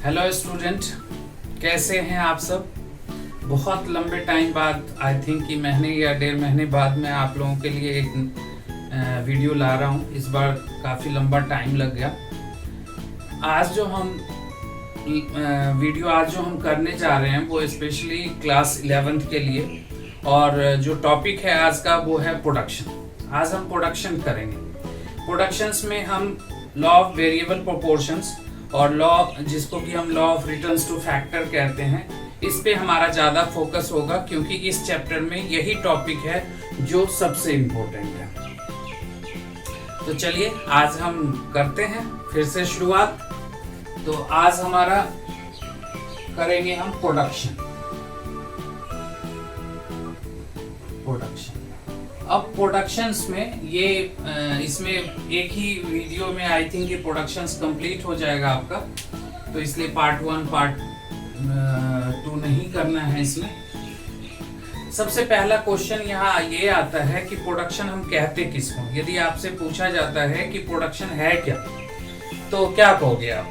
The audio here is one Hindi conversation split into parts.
हेलो स्टूडेंट, कैसे हैं आप सब। बहुत लंबे टाइम बाद, आई थिंक कि महीने या 1.5 महीने बाद मैं आप लोगों के लिए एक वीडियो ला रहा हूं। इस बार काफ़ी लंबा टाइम लग गया। आज जो हम करने जा रहे हैं वो स्पेशली क्लास 11th के लिए, और जो टॉपिक है आज का वो है प्रोडक्शन। आज हम प्रोडक्शन करेंगे। प्रोडक्शंस में हम लॉ ऑफ वेरिएबल प्रोपोर्शंस और लॉ, जिसको कि हम law of returns to factor कहते हैं, इस पे हमारा ज़्यादा फोकस होगा, क्योंकि इस चैप्टर में यही टॉपिक है जो सबसे इम्पोर्टेंट है। तो चलिए आज हम करते हैं फिर से शुरुआत। तो आज हमारा करेंगे हम प्रोडक्शन। अब प्रोडक्शंस में ये इसमें एक ही वीडियो में आई थिंक ये प्रोडक्शंस कंप्लीट हो जाएगा आपका, तो इसलिए पार्ट 1 पार्ट 2 नहीं करना है इसमें। सबसे पहला क्वेश्चन यहाँ ये आता है कि प्रोडक्शन हम कहते किसको। यदि आपसे पूछा जाता है कि प्रोडक्शन है क्या, तो क्या कहोगे आप।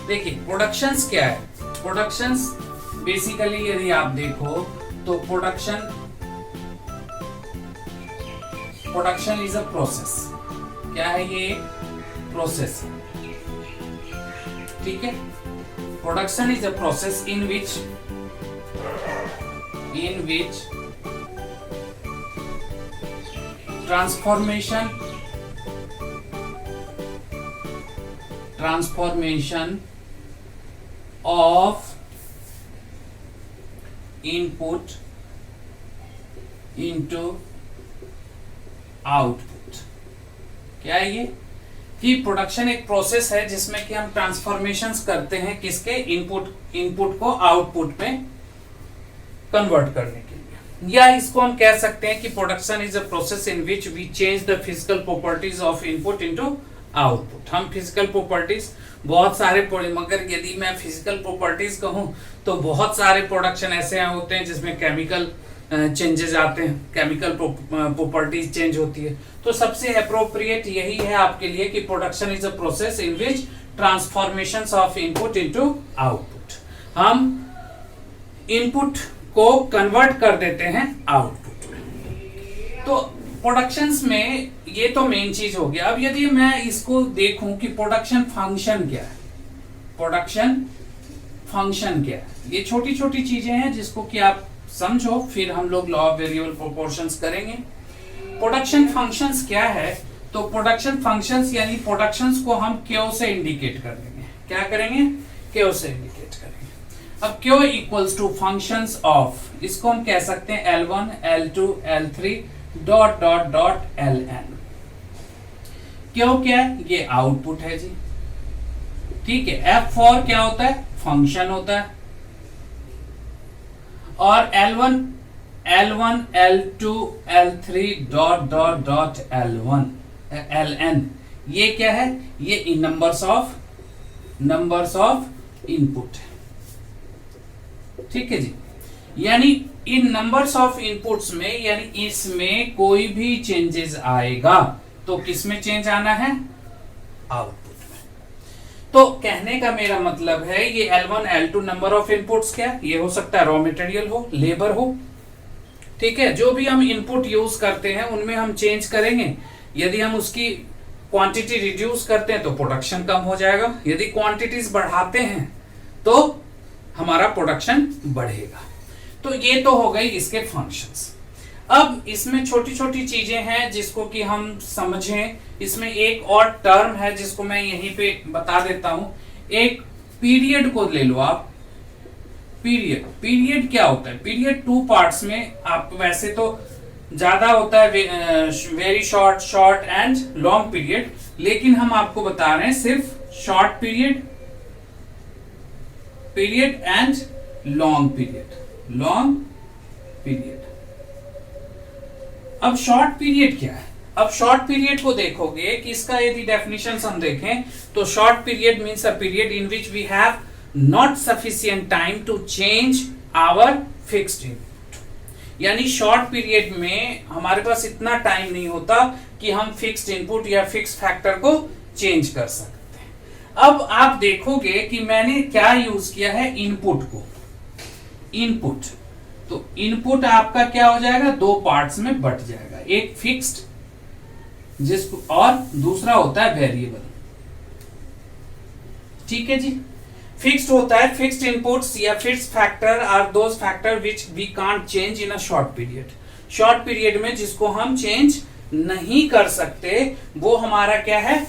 देखिए प्रोडक्शंस क्या है। प्रोडक्शंस बेसिकली यदि आप देखो तो प्रोडक्शन इज अ प्रोसेस। क्या है ये? प्रोसेस है, ठीक है। Production is a process in which transformation of input into output. क्या है ये? कि प्रोडक्शन एक प्रोसेस है जिसमें कि हम ट्रांसफॉर्मेशंस करते हैं किसके? इनपुट को आउटपुट में कन्वर्ट करने के लिए। या इसको हम कह सकते हैं कि production is a process in which we change the physical properties of input into output. हम फिजिकल प्रॉपर्टीज बहुत सारे, मगर यदि मैं फिजिकल प्रॉपर्टीज कहूं तो बहुत सारे प्रोडक्शन ऐसे होते हैं जिसमें केमिकल चेंजेस आते हैं, केमिकल प्रॉपर्टीज चेंज होती है। तो सबसे अप्रोप्रिएट यही है आपके लिए कि production is a process in which transformations of input into output. हम इनपुट को कन्वर्ट कर देते हैं आउटपुट में। तो प्रोडक्शंस में ये तो मेन चीज हो गया। अब यदि मैं इसको देखूं कि प्रोडक्शन फंक्शन क्या है, प्रोडक्शन फंक्शन क्या है, ये छोटी छोटी चीजें हैं जिसको कि आप समझो, फिर हम लोग लॉ ऑफ वेरिएबल प्रोपोर्शंस करेंगे। प्रोडक्शन फंक्शंस क्या है? तो प्रोडक्शन फंक्शंस यानी प्रोडक्शंस को हम क्यू से इंडिकेट कर देंगे। क्या करेंगे? क्यू से इंडिकेट करेंगे। अब Q equals to functions of, इसको हम कह सकते हैं L1 L2 L3 dot dot dot Ln। Q क्या है? ये आउटपुट है जी, ठीक है। F4 क्या होता है? फंक्शन होता है। और L1 L2 L3 dot dot dot Ln, ये क्या है? ये नंबर्स ऑफ इनपुट है, ठीक है जी। यानी इन नंबर्स ऑफ इनपुट्स में, यानी इसमें कोई भी चेंजेस आएगा तो किसमें चेंज आना है? आउटपुट। तो कहने का मेरा मतलब है ये L1 L2 number of inputs क्या? ये हो सकता है रॉ मटेरियल हो, लेबर हो, ठीक है। जो भी हम इनपुट यूज करते हैं उनमें हम चेंज करेंगे। यदि हम उसकी क्वांटिटी रिड्यूस करते हैं तो प्रोडक्शन कम हो जाएगा। यदि क्वांटिटीज बढ़ाते हैं तो हमारा प्रोडक्शन बढ़ेगा। तो ये तो हो गई इसके फंक्शंस। अब इसमें छोटी छोटी चीजें हैं जिसको कि हम समझें। इसमें एक और टर्म है जिसको मैं यहीं पे बता देता हूं। एक पीरियड को ले लो आप। पीरियड क्या होता है? पीरियड 2 पार्ट्स में, आप वैसे तो ज्यादा होता है very short and long period, लेकिन हम आपको बता रहे हैं सिर्फ short period and long period. अब शॉर्ट पीरियड क्या है? अब शॉर्ट पीरियड को देखोगे कि इसका यदि डेफिनेशन हम देखें तो short period means a period in which we have not sufficient time to change our fixed input. यानी शॉर्ट पीरियड में हमारे पास इतना टाइम नहीं होता कि हम फिक्स्ड इनपुट या फिक्स्ड फैक्टर को चेंज कर सकते हैं। अब आप देखोगे कि मैंने क्या यूज किया है, इनपुट को। इनपुट, तो इनपुट आपका क्या हो जाएगा, दो पार्ट्स में बट जाएगा, एक फिक्स्ड जिसको और दूसरा होता है वेरिएबल। ठीक है जी। फिक्स्ड होता है, फिक्स्ड इनपुट्स या fixed factor are those factor which we can't change in a short period. Short period में जिसको हम चेंज नहीं कर सकते वो हमारा क्या है,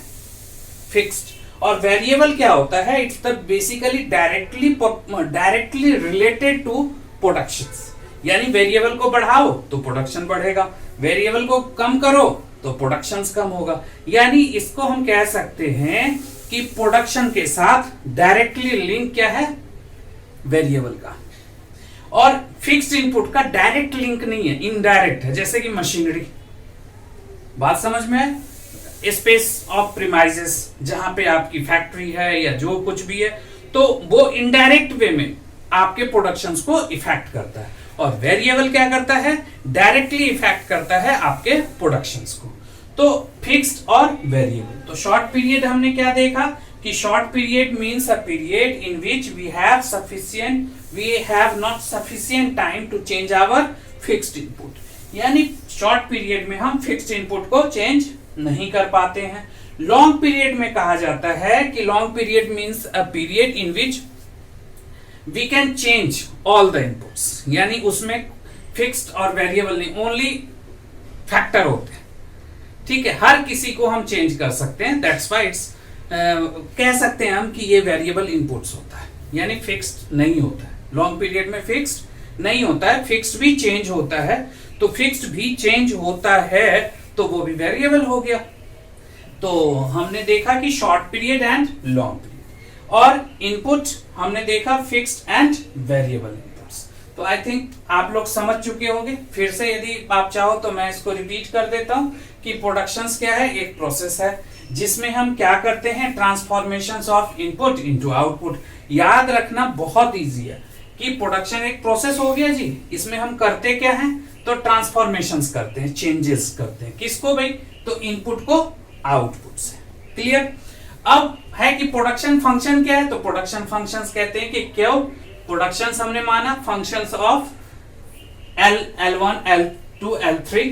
फिक्स्ड। और वेरिएबल क्या होता है, it's the basically directly related to productions. यानी वेरिएबल को बढ़ाओ तो प्रोडक्शन बढ़ेगा, वेरिएबल को कम करो तो प्रोडक्शंस कम होगा। यानी इसको हम कह सकते हैं कि प्रोडक्शन के साथ डायरेक्टली लिंक क्या है, वेरिएबल का। और फिक्स्ड इनपुट का डायरेक्ट लिंक नहीं है, इनडायरेक्ट है। जैसे कि मशीनरी, बात समझ में है, स्पेस ऑफ प्रीमाइजेस, जहां पे आपकी फैक्ट्री है या जो कुछ भी है, तो वो इनडायरेक्ट वे में आपके प्रोडक्शंस को इफेक्ट करता है। और वेरिएबल क्या करता है, डायरेक्टली इफेक्ट करता है आपके प्रोडक्शंस को। तो फिक्स्ड और वेरिएबल। तो शॉर्ट पीरियड हमने क्या देखा कि short period means a period in which we have not sufficient time to change our fixed input. यानी शॉर्ट पीरियड में हम फिक्स्ड इनपुट को चेंज नहीं कर पाते हैं। लॉन्ग पीरियड में कहा जाता है कि long period means a period in which we can change all the inputs. यानी उसमें फिक्स्ड और वेरिएबल नहीं, ओनली फैक्टर होते हैं। ठीक है, हर किसी को हम चेंज कर सकते हैं। दैट्स व्हाई इट्स कह सकते हैं हम कि ये वेरिएबल इनपुट्स होता है, यानी फिक्स्ड नहीं होता है। लॉन्ग पीरियड में फिक्स्ड नहीं होता है, फिक्स्ड भी चेंज होता है। तो फिक्स्ड भी चेंज होता है तो वो भी वेरिएबल हो गया। तो हमने देखा कि short period and long period. और इनपुट हमने देखा फिक्स्ड एंड वेरिएबल इनपुट्स। तो आई थिंक आप लोग समझ चुके होंगे। फिर से यदि आप चाहो तो मैं इसको रिपीट कर देता हूं कि प्रोडक्शंस क्या है, एक प्रोसेस है जिसमें हम क्या करते हैं, transformations of input into output. याद रखना बहुत इजी है कि प्रोडक्शन एक प्रोसेस हो गया जी, इसमें हम करते क्या हैं, तो ट्रांसफॉर्मेशंस करते हैं, चेंजेस करते हैं। किसको भाई, तो इनपुट को आउटपुट से। क्लियर। अब है कि प्रोडक्शन फंक्शन क्या है, तो प्रोडक्शन फंक्शंस कहते हैं कि क्यों प्रोडक्शंस हमने माना functions of L1, L2, L3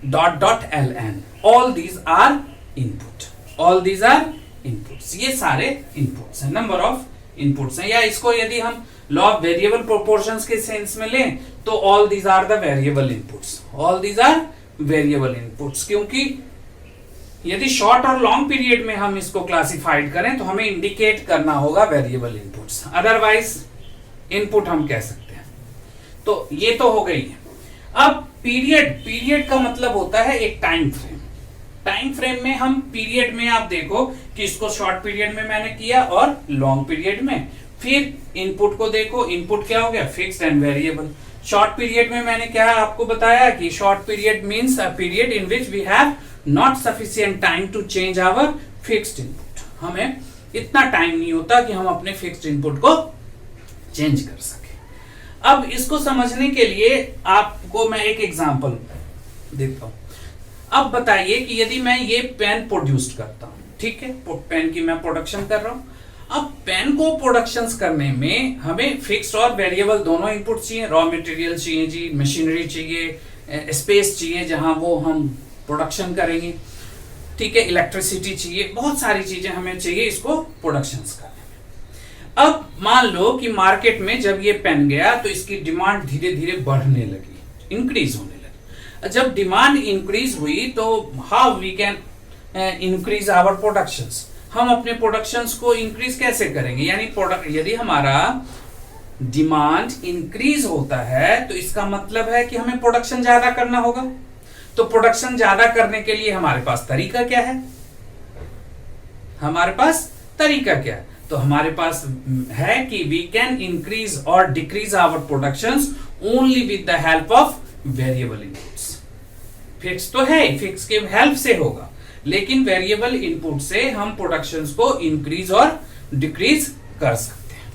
dot LN, all these are input, all these are inputs. ये सारे इनपुट्स हैं, नंबर ऑफ इनपुट्स हैं। या इसको यदि हम लॉ ऑफ वेरिएबल प्रोपोर्शंस के सेंस में लें तो all these are the variable inputs, all these are variable inputs. क्योंकि यदि शॉर्ट और लॉन्ग पीरियड में हम इसको क्लासिफाइड करें तो हमें इंडिकेट करना होगा वेरिएबल इनपुट्स, अदरवाइज इनपुट हम कह सकते हैं। तो ये तो हो गई है। अब पीरियड का मतलब होता है एक टाइम फ्रेम। टाइम फ्रेम में हम पीरियड में आप देखो कि इसको शॉर्ट पीरियड में मैंने किया और लॉन्ग पीरियड में। फिर इनपुट को देखो, इनपुट क्या हो गया, fixed and variable. Short period में मैंने क्या आपको बताया कि short period means a period in which we have not sufficient time to change our fixed input. हमें इतना टाइम नहीं होता कि हम अपने फिक्स्ड इनपुट को चेंज कर सके। अब इसको समझने के लिए आपको मैं एक एग्जांपल देता हूं। अब बताइए कि यदि मैं ये पेन प्रोड्यूस करता हूं, ठीक है, पेन की मैं प्रोडक्शन कर रहा हूं। अब पेन को प्रोडक्शंस करने में हमें फिक्स्ड और वेरिएबल दोनों इनपुट चाहिए। रॉ मटेरियल चाहिए जी, मशीनरी चाहिए, स्पेस चाहिए जहां वो हम प्रोडक्शन करेंगे, ठीक है, इलेक्ट्रिसिटी चाहिए, बहुत सारी चीजें हमें चाहिए इसको प्रोडक्शंस करने में। अब मान लो कि मार्केट में जब ये पेन गया तो इसकी डिमांड धीरे धीरे बढ़ने लगी, इंक्रीज होने लगी। जब डिमांड इंक्रीज हुई तो how we can increase our productions, हम अपने प्रोडक्शंस को इंक्रीज कैसे करेंगे। यानी प्रोडक्ट यदि हमारा डिमांड इंक्रीज होता है तो इसका मतलब है कि हमें प्रोडक्शन ज्यादा करना होगा। तो प्रोडक्शन ज्यादा करने के लिए हमारे पास तरीका क्या है, हमारे पास तरीका क्या है, तो हमारे पास है कि वी कैन इंक्रीज और decrease our productions only with the help of variable inputs. Fix तो है, फिक्स के हेल्प से होगा, लेकिन वेरिएबल इनपुट से हम प्रोडक्शंस को इंक्रीज और डिक्रीज कर सकते हैं।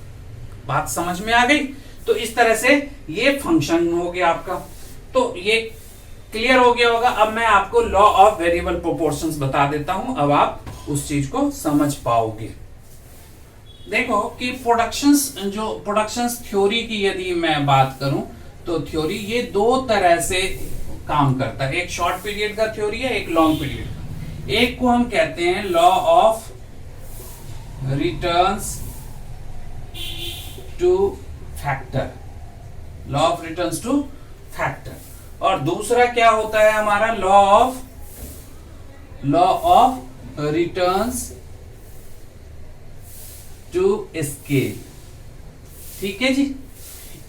बात समझ में आ गई। तो इस तरह से ये फंक्शन हो गया आपका, तो ये क्लियर हो गया होगा। अब मैं आपको लॉ ऑफ वेरिएबल प्रोपोर्शंस बता देता हूं, अब आप उस चीज को समझ पाओगे। देखो कि प्रोडक्शंस थ्योरी की यदि मैं बात करूं तो थ्योरी ये दो तरह से काम करता है, एक शॉर्ट पीरियड का थ्योरी है, एक लॉन्ग पीरियड का। एक को हम कहते हैं law of returns to factor, law of returns to factor, और दूसरा क्या होता है हमारा law of returns to scale. ठीक है जी,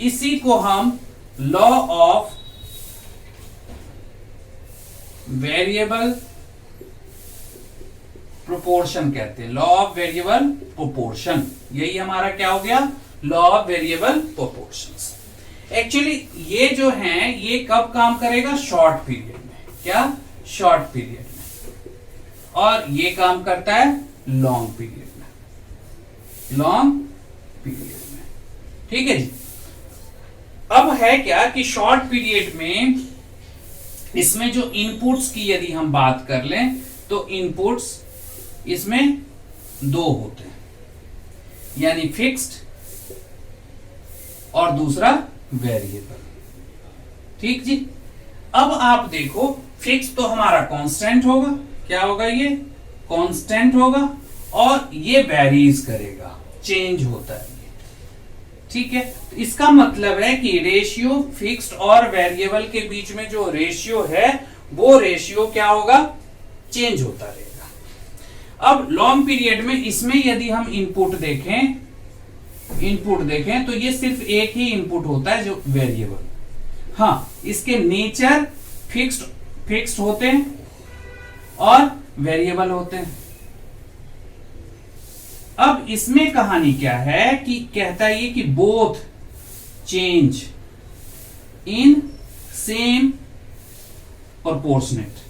इसी को हम लॉ ऑफ वेरिएबल प्रोपोर्शन कहते हैं, लॉ ऑफ वेरिएबल प्रोपोर्शन। यही हमारा क्या हो गया, law of variable proportions. Actually ये जो है ये कब काम करेगा, शॉर्ट पीरियड में। क्या, शॉर्ट पीरियड में। और ये काम करता है लॉन्ग पीरियड में, लॉन्ग पीरियड में। ठीक है जी। अब है क्या कि शॉर्ट पीरियड में इसमें जो इनपुट्स की यदि हम बात कर लें तो इनपुट्स इसमें दो होते हैं, यानी फिक्स्ड और दूसरा वेरिएबल। ठीक जी। अब आप देखो फिक्स तो हमारा कांस्टेंट होगा, क्या होगा, ये कांस्टेंट होगा, और ये वेरीज करेगा, चेंज होता है ये। ठीक है, तो इसका मतलब है कि रेशियो फिक्स्ड और वेरिएबल के बीच में जो रेशियो है वो रेशियो क्या होगा, चेंज होता रहेगा। अब लॉन्ग पीरियड में इसमें यदि हम इनपुट देखें तो ये सिर्फ एक ही इनपुट होता है जो वेरिएबल। हाँ, इसके नेचर फिक्स्ड होते हैं और वेरिएबल होते हैं। अब इसमें कहानी क्या है कि कहता है ये कि both change in same proportionate,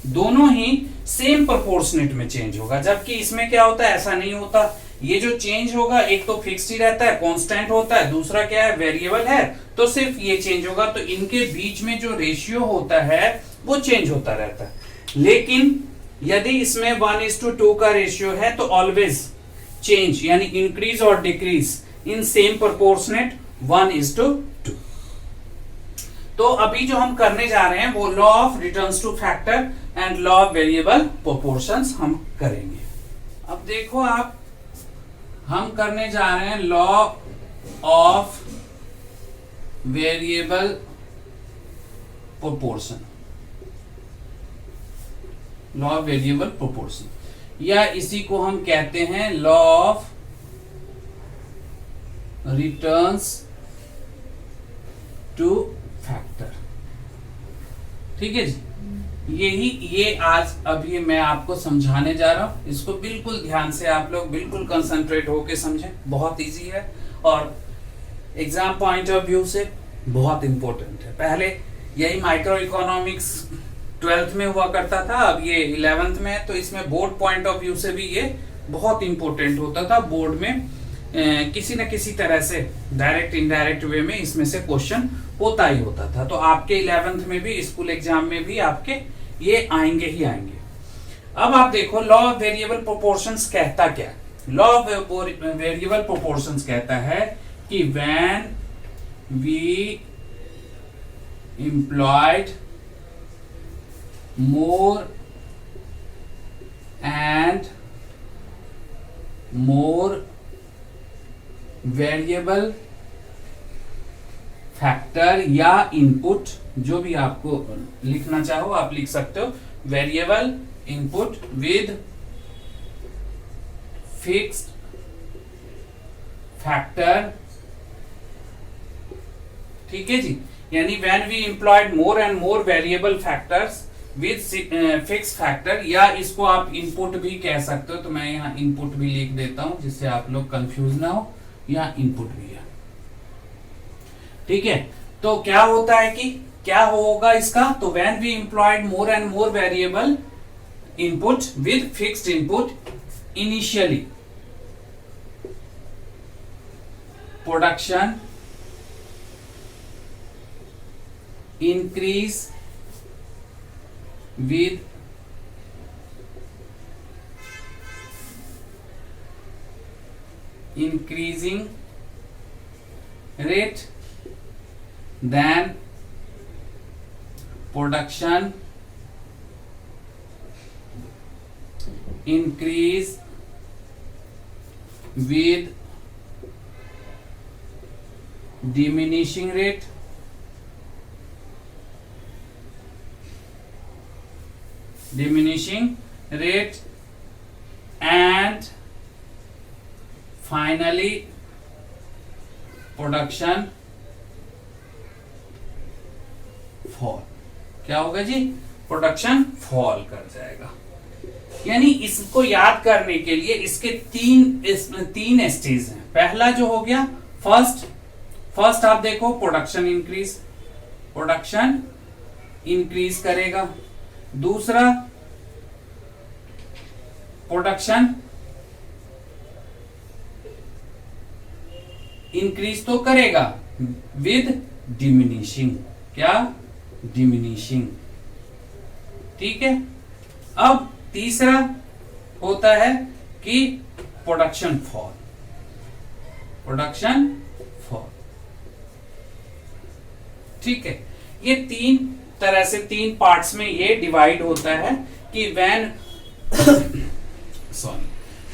दोनों ही सेम प्रोपोर्शनेट में चेंज होगा, जबकि इसमें क्या होता है, ऐसा नहीं होता। ये जो चेंज होगा एक तो फिक्स्ड ही रहता है, कांस्टेंट होता है, दूसरा क्या है, वेरिएबल है, तो सिर्फ ये चेंज होगा। तो इनके बीच में जो रेशियो होता है वो चेंज होता रहता है। लेकिन यदि इसमें 1:2 का रेशियो है तो ऑलवेज चेंज, यानी इंक्रीज और डिक्रीज इन सेम प्रोपोर्शनेट 1:2। तो अभी जो हम करने जा रहे हैं वो law of returns to factor and law of variable proportions हम करेंगे। अब देखो आप, हम करने जा रहे हैं law of variable proportion, law of variable proportion, या इसी को हम कहते हैं law of returns to factor. ठीक है जी, ये आज अभी मैं आपको समझाने जा रहा हूं। इसको बिल्कुल ध्यान से आप लोग बिल्कुल कंसंट्रेट होके समझें, बहुत इजी है और एग्जाम पॉइंट ऑफ व्यू से बहुत इंपॉर्टेंट है। पहले यही माइक्रो इकोनॉमिक्स 12th में हुआ करता था, अब ये 11th में है, तो इसमें बोर्ड पॉइंट ऑफ व्यू से भी ये बहुत इंपॉर्टेंट होता था। बोर्ड में किसी न किसी तरह से डायरेक्ट इनडायरेक्ट वे में इसमें से क्वेश्चन होता ही होता था। तो आपके 11th में भी, स्कूल एग्जाम में भी आपके ये आएंगे ही आएंगे। अब आप देखो लॉ ऑफ वेरिएबल प्रोपोर्शंस कहता क्या, लॉ ऑफ वेरिएबल प्रोपोर्शंस कहता है कि when we employed more and more variable factor या इनपुट, जो भी आपको लिखना चाहो आप लिख सकते हो, variable input with fixed factor. ठीक है जी, यानी when we employed more and more variable factors with fixed factor, या इसको आप इनपुट भी कह सकते हो। तो मैं यहाँ इनपुट भी लिख देता हूं जिससे आप लोग कंफ्यूज ना हो, यहाँ इनपुट भी है। ठीक है, तो क्या होता है कि क्या होगा इसका, तो when we employed more and more variable input with fixed input, initially production increase with increasing rate than production increase with diminishing rate and finally production fall. क्या होगा जी? प्रोडक्शन फॉल कर जाएगा। यानी इसको याद करने के लिए इसके तीन स्टेज हैं। पहला जो हो गया फर्स्ट आप देखो प्रोडक्शन इंक्रीज करेगा। दूसरा प्रोडक्शन इंक्रीज तो करेगा विद डिमिनिशिंग। क्या? डिमिनिशिंग। ठीक है। अब तीसरा होता है कि प्रोडक्शन फॉल। ठीक है। ये तीन तरह से तीन पार्ट्स में ये डिवाइड होता है कि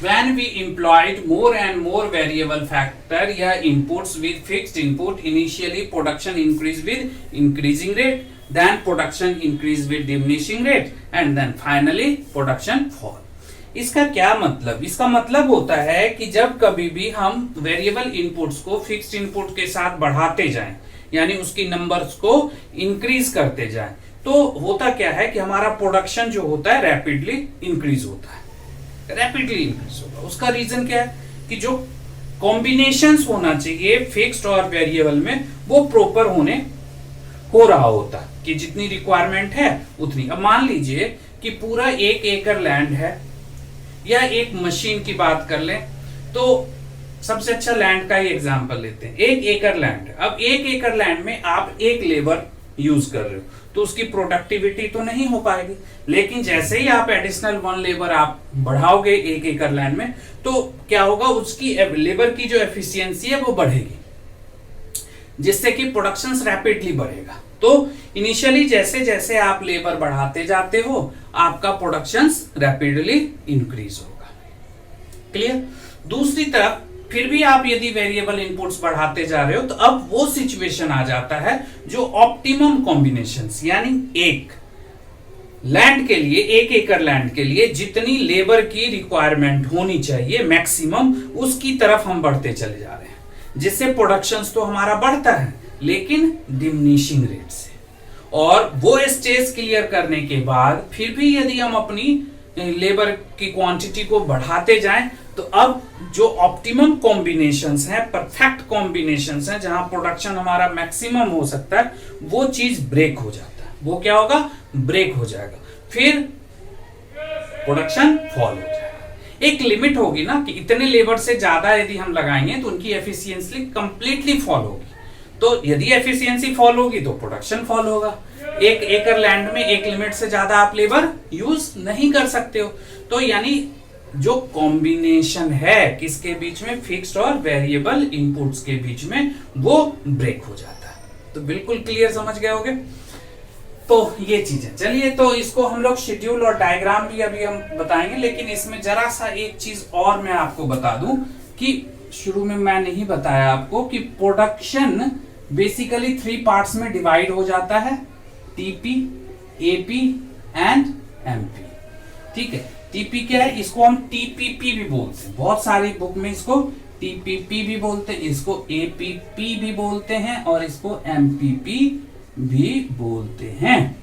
when we employed more and more variable factor या inputs with fixed input, initially production increase with increasing rate, then production increase with diminishing rate, and then finally production fall. इसका क्या मतलब? इसका मतलब होता है कि जब कभी भी हम वेरिएबल इनपुट्स को फिक्स्ड इनपुट के साथ बढ़ाते जाएं, यानी उसकी नंबर्स को इंक्रीज करते जाएं, तो होता क्या है कि हमारा प्रोडक्शन जो होता है रैपिडली इंक्रीज होता होगा। उसका रीजन क्या है कि जो कॉम्बिनेशंस होना चाहिए फिक्स्ड और वेरिएबल में वो प्रॉपर हो रहा होता कि जितनी रिक्वायरमेंट है उतनी। अब मान लीजिए कि पूरा 1 एकड़ लैंड है या एक मशीन की बात कर लें, तो सबसे अच्छा लैंड का ही एग्जांपल लेते हैं। 1 एकड़ लैंड। अब 1 एकड़ लैंड में आप एक लेबर यूज कर रहे हो तो उसकी प्रोडक्टिविटी तो नहीं हो पाएगी, लेकिन जैसे ही आप एडिशनल 1 लेबर आप बढ़ाओगे 1 एकड़ लैंड में, तो क्या होगा? उसकी लेबर की जो एफिशिएंसी है वो बढ़ेगी, जिससे कि प्रोडक्शन रैपिडली बढ़ेगा। तो इनिशियली जैसे जैसे आप लेबर बढ़ाते जाते हो आपका प्रोडक्शन रैपिडली इंक्रीज होगा। क्लियर? दूसरी तरफ फिर भी आप यदि वेरिएबल इनपुट्स बढ़ाते जा रहे हो तो अब वो सिचुएशन आ जाता है जो ऑप्टिमम कॉम्बिनेशंस, यानी एक लैंड के लिए 1 एकड़ लैंड के लिए जितनी लेबर की रिक्वायरमेंट होनी चाहिए मैक्सिमम, उसकी तरफ हम बढ़ते चले जा रहे हैं, जिससे प्रोडक्शन तो हमारा बढ़ता है लेकिन डिमिनिशिंग रेट से। और वो स्टेज क्लियर करने के बाद फिर भी यदि हम अपनी लेबर की क्वांटिटी को बढ़ाते जाएं तो अब जो ऑप्टिमम कॉम्बिनेशंस हैं, परफेक्ट कॉम्बिनेशंस हैं, जहां प्रोडक्शन हमारा मैक्सिमम हो सकता है, वो चीज ब्रेक हो जाता है। वो क्या होगा? ब्रेक हो जाएगा, फिर प्रोडक्शन फॉल हो जाएगा। एक लिमिट होगी ना कि इतने लेबर से ज्यादा यदि हम लगाएंगे तो उनकी एफिशिएंसी कंप्लीटली फॉल होगी। तो यदि एफिशिएंसी फॉल होगी तो प्रोडक्शन फॉल होगा। 1 एकड़ लैंड में एक लिमिट से ज्यादा आप लेबर यूज नहीं कर सकते हो। तो यानी जो कॉम्बिनेशन है किसके बीच में? फिक्स्ड और वेरिएबल इनपुट्स के बीच में, वो ब्रेक हो जाता है। तो बिल्कुल क्लियर समझ गए होगे। तो ये चीजें, चलिए तो इसको हम लोग शेड्यूल और डायग्राम भी अभी हम बताएंगे, लेकिन इसमें जरा सा एक चीज और मैं आपको बता दूं कि शुरू में मैं नहीं बताया आपको कि प्रोडक्शन बेसिकली 3 पार्ट्स में डिवाइड हो जाता है, टीपी, एपी एंड एमपी। ठीक है। टीपी क्या है? इसको हम टीपीपी भी बोलते हैं, बहुत सारी बुक में इसको टीपीपी भी बोलते हैं, इसको एपीपी भी बोलते हैं और इसको एमपीपी भी बोलते हैं।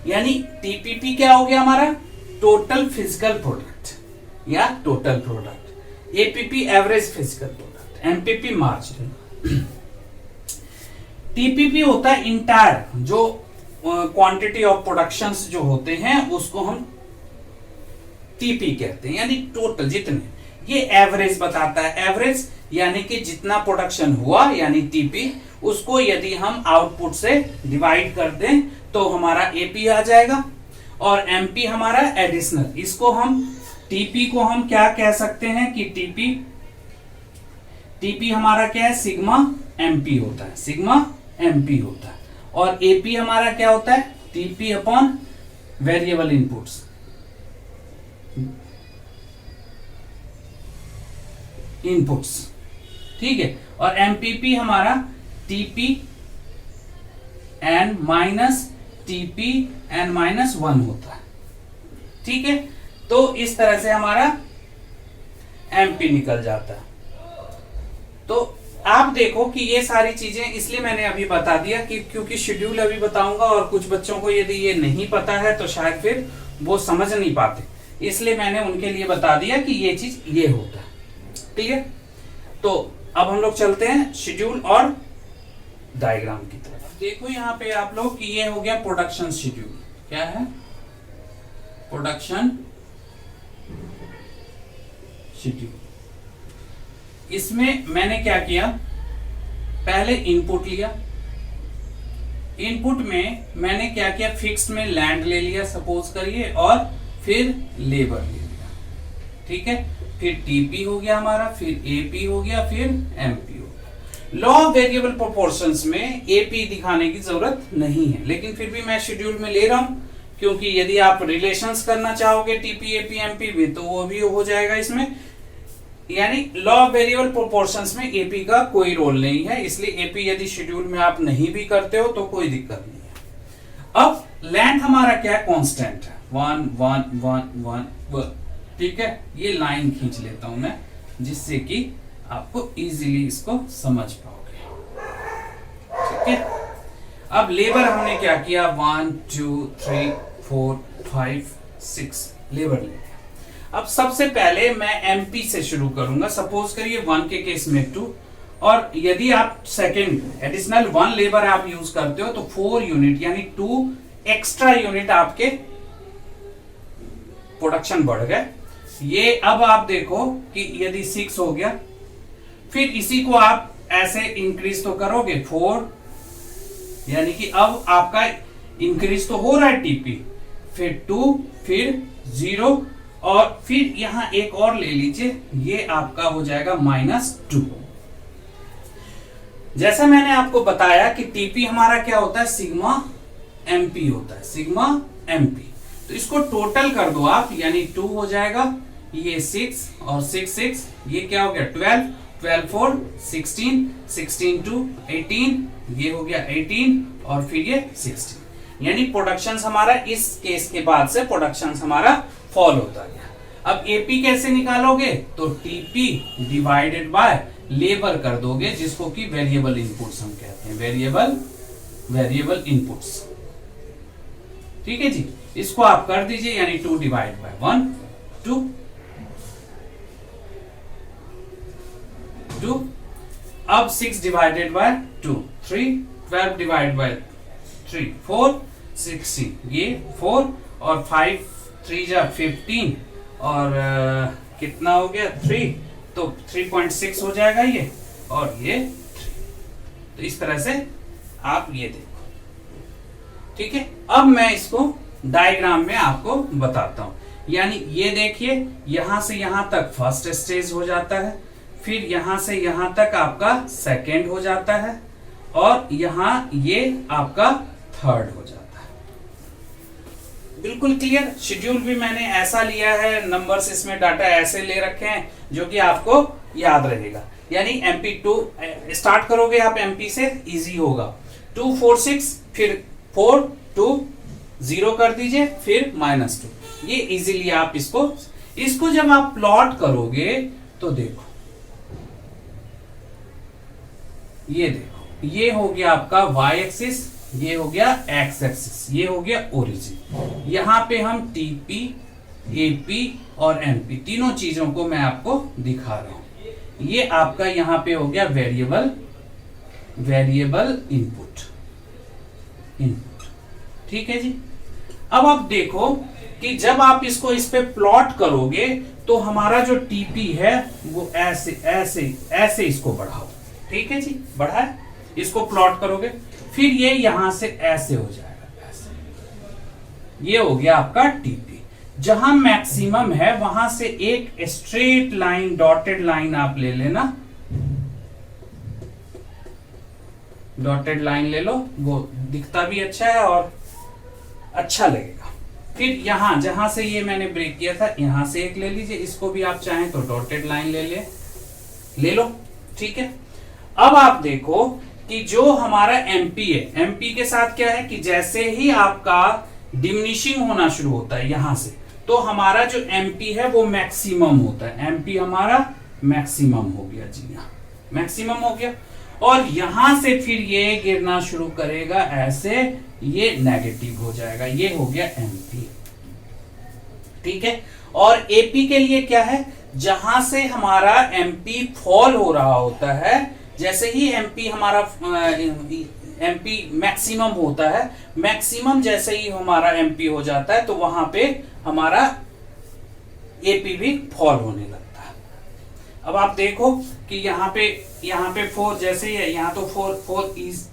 यानी टीपीपी क्या हो गया हमारा? टोटल फिजिकल प्रोडक्ट या total product. APP average physical product, MPP marginal. TPP होता है इंटायर, जो क्वांटिटी ऑफ प्रोडक्शंस जो होते हैं उसको हम टीपी कहते हैं, यानी टोटल जितने। ये एवरेज बताता है, एवरेज यानी कि जितना प्रोडक्शन हुआ यानी टीपी, उसको यदि हम आउटपुट से डिवाइड कर दें तो हमारा एपी आ जाएगा, और एमपी हमारा एडिशनल। इसको हम टीपी को हम क्या कह सकते हैं कि टीपी हमारा क्या है, सिग्मा एमपी होता है, सिग्मा एमपी होता है। और एपी हमारा क्या होता है, टीपी अपॉन वेरिएबल इनपुट्स, ठीक है। और एमपीपी हमारा TP N minus TP N minus 1 होता है, ठीक है। तो इस तरह से हमारा एमपी निकल जाता है। तो आप देखो कि ये सारी चीजें इसलिए मैंने अभी बता दिया कि क्योंकि शेड्यूल अभी बताऊंगा, और कुछ बच्चों को यदि ये नहीं पता है तो शायद फिर वो समझ नहीं पाते, इसलिए मैंने उनके लिए बता दिया कि ये चीज ये होता है, क्लियर। तो अब हम लोग चलते हैं शेड्यूल और डायग्राम की तरफ। देखो यहाँ पे आप लोग कि ये हो गया प्रोडक्शन शेड्यूल। क्या है, प्रोडक्शन शेड्यूल। इसमें मैंने क्या किया, पहले इनपुट लिया, इनपुट में मैंने क्या किया, फिक्स्ड में लैंड ले लिया सपोज करिए, और फिर लेबर ले लिया, ठीक है। फिर टीपी हो गया हमारा, फिर एपी हो गया, फिर एमपी हो गया। लॉ ऑफ वेरिएबल प्रोपोर्शंस में एपी दिखाने की जरूरत नहीं है, लेकिन फिर भी मैं शेड्यूल में ले रहा हूं, क्योंकि यदि आप रिलेशंस करना चाहोगे टीपी एपी एमपी में तो वो भी हो जाएगा इसमें। यानी लॉ ऑफ वेरिएबल प्रोपोर्शंस में एपी का कोई रोल नहीं है, इसलिए एपी यदि शेड्यूल में आप नहीं भी करते हो तो कोई दिक्कत नहीं है। अब लेंथ हमारा क्या है, कांस्टेंट है, 1 1 1 1 1, ठीक है। ये लाइन खींच लेता हूं मैं, जिससे कि आपको इजीली इसको समझ पाओगे, ठीक है। अब लेबर हमने क्या किया, 1 2 3 4 5 6 लेबर ले लिया। अब सबसे पहले मैं एमपी से शुरू करूंगा, सपोज करिए 1 के केस में 2, और यदि आप सेकेंड एडिशनल 1 लेबर आप यूज करते हो तो 4 यूनिट यानी 2 एक्स्ट्रा यूनिट आपके प्रोडक्शन बढ़ गए। ये अब आप देखो कि यदि 6 हो गया, फिर इसी को आप ऐसे इंक्रीज तो करोगे 4, यानी कि अब आपका इंक्रीज तो हो रहा है टीपी, फिर 2, फिर 0, और फिर यहां एक और ले लीजिए, ये आपका हो जाएगा -2। जैसा मैंने आपको बताया कि टीपी हमारा क्या होता है, सिग्मा एमपी होता है, सिग्मा एमपी। तो इसको टोटल कर दो आप, यानी 2 हो जाएगा, ये 6 और 6 6, ये क्या हो गया 12, 12 4 16, 16 2 18, ये हो गया 18, और फिर ये 16। यानी प्रोडक्शंस हमारा इस केस के बाद से प्रोडक्शंस हमारा फॉल होता गया। अब एपी कैसे निकालोगे, तो टीपी डिवाइडेड बाय लेबर कर दोगे, जिसको कि वेरिएबल इनपुट्स हम कहते हैं, वेरिएबल इनपुट्स, ठीक है जी। इसको आप कर दीजिए, यानी 2 डिवाइड बाय 1 2 2। अब 6 डिवाइडेड बाय 2 3, 12 डिवाइड बाय 3 4, 16 ये 4, और 5 3 जा 15, और कितना हो गया 3, तो 3.6 हो जाएगा ये, और ये 3। तो इस तरह से आप ये देखो, ठीक है। अब मैं इसको डायग्राम में आपको बताता हूं। यानी ये देखिए, यहां से यहां तक फर्स्ट स्टेज हो जाता है, फिर यहां से यहां तक आपका सेकेंड हो जाता है, और यहां ये आपका थर्ड हो जाता है। बिल्कुल क्लियर। शेड्यूल भी मैंने ऐसा लिया है, नंबर्स इसमें डाटा ऐसे ले रखे हैं जो कि आपको याद रहेगा। यानी MP2 स्टार्ट करोगे आप MP से, इजी होगा। 2 4 6, फिर 4 2 0 कर दीजिए, फिर -2। ये इजीली आप इसको जब आप प्लॉट करोगे तो देखो, ये देखो, ये हो गया आपका y एक्सिस, ये हो गया x एक्सिस, ये हो गया ओरिजिन। यहां पे हम टीपी, एपी और एमपी तीनों चीजों को मैं आपको दिखा रहा हूं। ये आपका यहां पे हो गया वेरिएबल इनपुट, ठीक है जी। अब आप देखो कि जब आप इसको इस पे प्लॉट करोगे तो हमारा जो टीपी है वो ऐसे ऐसे ऐसे इसको बढ़ाओ, ठीक है जी, बढ़ाए। इसको प्लॉट करोगे, फिर ये यहां से ऐसे हो जाएगा, ऐसे। ये हो गया आपका टीपी। जहां मैक्सिमम है वहां से एक स्ट्रेट लाइन, डॉटेड लाइन आप ले लेना, डॉटेड लाइन ले लो, वो दिखता भी अच्छा है और अच्छा लगेगा। फिर यहां जहां से ये मैंने ब्रेक किया था, यहां से एक ले लीजिए, इसको भी आप चाहें तो डॉटेड लाइन ले लो, ठीक है। अब आप देखो कि जो हमारा एमपी है, एमपी के साथ क्या है कि जैसे ही आपका डिमिनिशिंग होना शुरू होता है यहां से, तो हमारा जो एमपी है वो मैक्सिमम होता है, एमपी हमारा मैक्सिमम हो गया जी, यहाँ मैक्सिमम हो गया। और यहां से फिर ये गिरना शुरू करेगा ऐसे, ये नेगेटिव हो जाएगा, ये हो गया एमपी, ठीक है। और एपी के लिए क्या है, जहां से हमारा एमपी फॉल हो रहा होता है, जैसे ही एमपी हमारा एमपी मैक्सिमम होता है, मैक्सिमम जैसे ही हमारा एमपी हो जाता है तो वहां पे हमारा एपी भी फॉल होने लगता है। अब आप देखो कि यहाँ पे 4 जैसे ही है, यहाँ तो 4 इज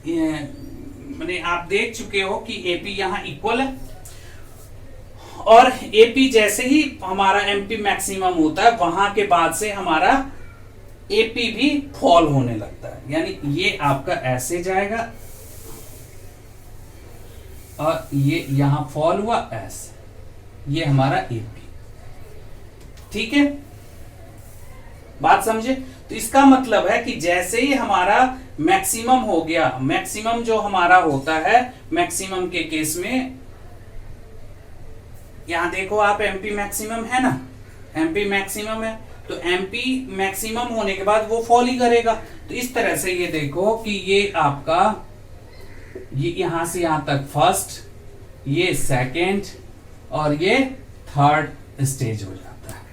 मैंने आप देख चुके हो कि एपी यहाँ इक्वल है, और एपी जैसे ही हमारा एमपी मैक्सिमम होता है वहां के बाद से हमारा एपी भी फॉल होने लगता है, यानी ये आपका ऐसे जाएगा और ये यहां फॉल हुआ ऐसे, ये हमारा एपी, ठीक है, बात समझे। तो इसका मतलब है कि जैसे ही हमारा मैक्सिमम हो गया, मैक्सिमम जो हमारा होता है, मैक्सिमम के केस में यहां देखो आप, एमपी मैक्सिमम है ना, एमपी मैक्सिमम है, तो एमपी मैक्सिमम होने के बाद वो फॉल ही करेगा। तो इस तरह से ये देखो कि ये आपका, ये यहां से यहां तक फर्स्ट, ये सेकंड और ये थर्ड स्टेज हो जाता है।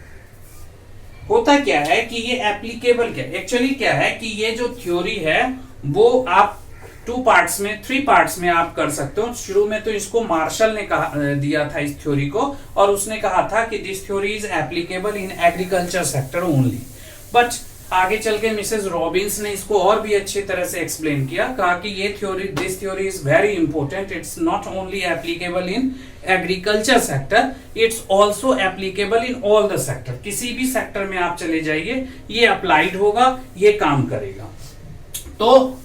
होता क्या है कि ये एप्लीकेबल क्या, एक्चुअली क्या है कि ये जो थ्योरी है वो आप 2 पार्ट्स में, 3 पार्ट्स में आप कर सकते हो। शुरू में तो इसको मार्शल ने कहा दिया था इस थ्योरी को, और उसने कहा था कि this theory is applicable in agriculture sector only, but आगे चल के मिसेस रॉबिन्स ने इसको और भी अच्छी तरह से एक्सप्लेन किया, कहा कि ये theory, this theory is very important, it's not only applicable in agriculture sector, it's also applicable in all the sector. किसी भी सेक्टर में आप चले जाइए, ये अप्लाइड होगा, ये काम करेगा। तो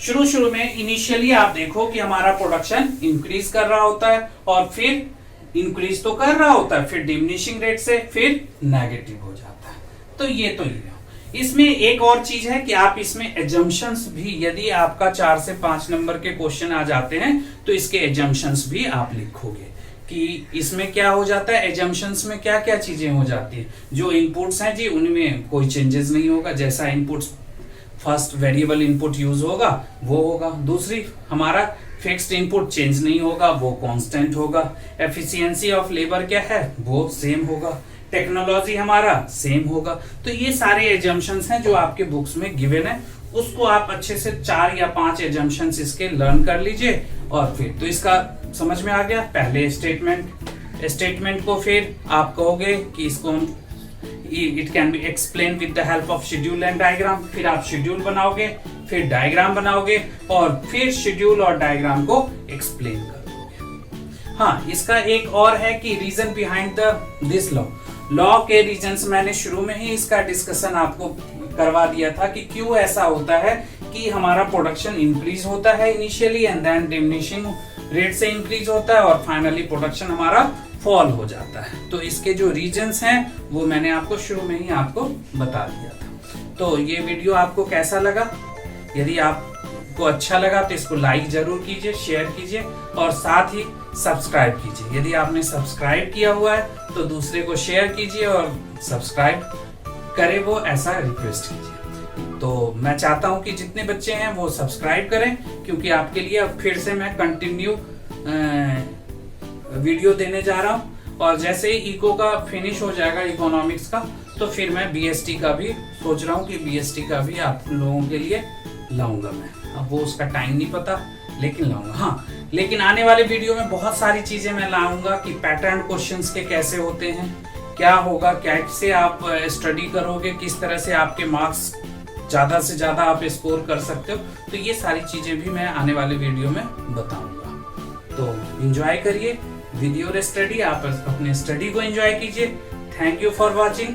शुरू में इनिशियली आप देखो कि हमारा प्रोडक्शन इंक्रीज कर रहा होता है, और फिर इंक्रीज तो कर रहा होता है, फिर डिमिनिशिंग रेट से फिर नेगेटिव हो जाता है। तो ये इसमें एक और चीज है कि आप इसमें एजम्पशंस भी, यदि आपका 4 से 5 नंबर के क्वेश्चन आ जाते हैं तो इसके एजम्पशंस भी आप लिखोगे कि इसमें क्या हो जाता है, एजम्पशंस में क्या क्या चीजें हो जाती है। जो इनपुट्स हैं जी उनमें कोई चेंजेस नहीं होगा, जैसा inputs first variable input use होगा वो होगा, दूसरी हमारा फिक्स्ड इनपुट चेंज नहीं होगा, वो कांस्टेंट होगा, एफिशिएंसी ऑफ लेबर क्या है वो सेम होगा, टेक्नोलॉजी हमारा सेम होगा। तो ये सारे एजम्पशंस हैं जो आपके बुक्स में गिवन है, उसको आप अच्छे से 4 या 5 एजम्पशंस इसके लर्न कर लीजिए, और फिर तो इसका समझ में आ गया। पहले स्टेटमेंट को फिर आप कहोगे कि इसको it can be explain with the help of schedule and diagram, फिर आप शेड्यूल बनाओगे, फिर डायग्राम बनाओगे, और फिर शेड्यूल और डायग्राम को एक्सप्लेन करोगे। हाँ, इसका एक और है कि रीजन बिहाइंड दिस लॉ के रीजंस मैंने शुरू में ही इसका डिस्कशन आपको करवा दिया था कि क्यों ऐसा होता है कि हमारा प्रोडक्शन इंक्रीज होता है initially, and then diminishing rate से इंक्रीज होता है, और फाइनली प्रोडक्शन हमारा फॉल हो जाता है। तो इसके जो रीजंस हैं वो मैंने आपको शुरू में ही आपको बता दिया था। तो ये वीडियो आपको कैसा लगा? यदि आपको अच्छा लगा तो इसको लाइक जरूर कीजिए, शेयर कीजिए, और साथ ही सब्सक्राइब कीजिए। यदि आपने सब्सक्राइब किया हुआ है तो दूसरे को शेयर कीजिए और सब्सक्राइब करे वो, ऐसा रिक्वेस्ट कीजिए। तो मैं चाहता हूं कि जितने बच्चे हैं वो सब्सक्राइब करें, क्योंकि आपके लिए अब फिर से मैं कंटिन्यू वीडियो देने जा रहा हूं, और जैसे ही इको का फिनिश हो जाएगा, इकोनॉमिक्स का, तो फिर मैं बीएसटी का भी सोच रहा हूं कि बीएसटी का भी आप लोगों के लिए लाऊंगा मैं। अब वो उसका टाइम नहीं पता, लेकिन लाऊंगा। हाँ, लेकिन आने वाले वीडियो में बहुत सारी चीजें मैं लाऊंगा कि पैटर्न क्वेश्चंस के कैसे होते हैं, क्या होगा, कैसे आप स्टडी करोगे, किस तरह से आपके मार्क्स ज्यादा से ज्यादा आप स्कोर कर सकते हो। तो ये सारी चीजें भी मैं आने वाले वीडियो में बताऊंगा। तो एंजॉय करिए विद योर स्टडी, आप अपने स्टडी को एंजॉय कीजिए। Thank you for watching.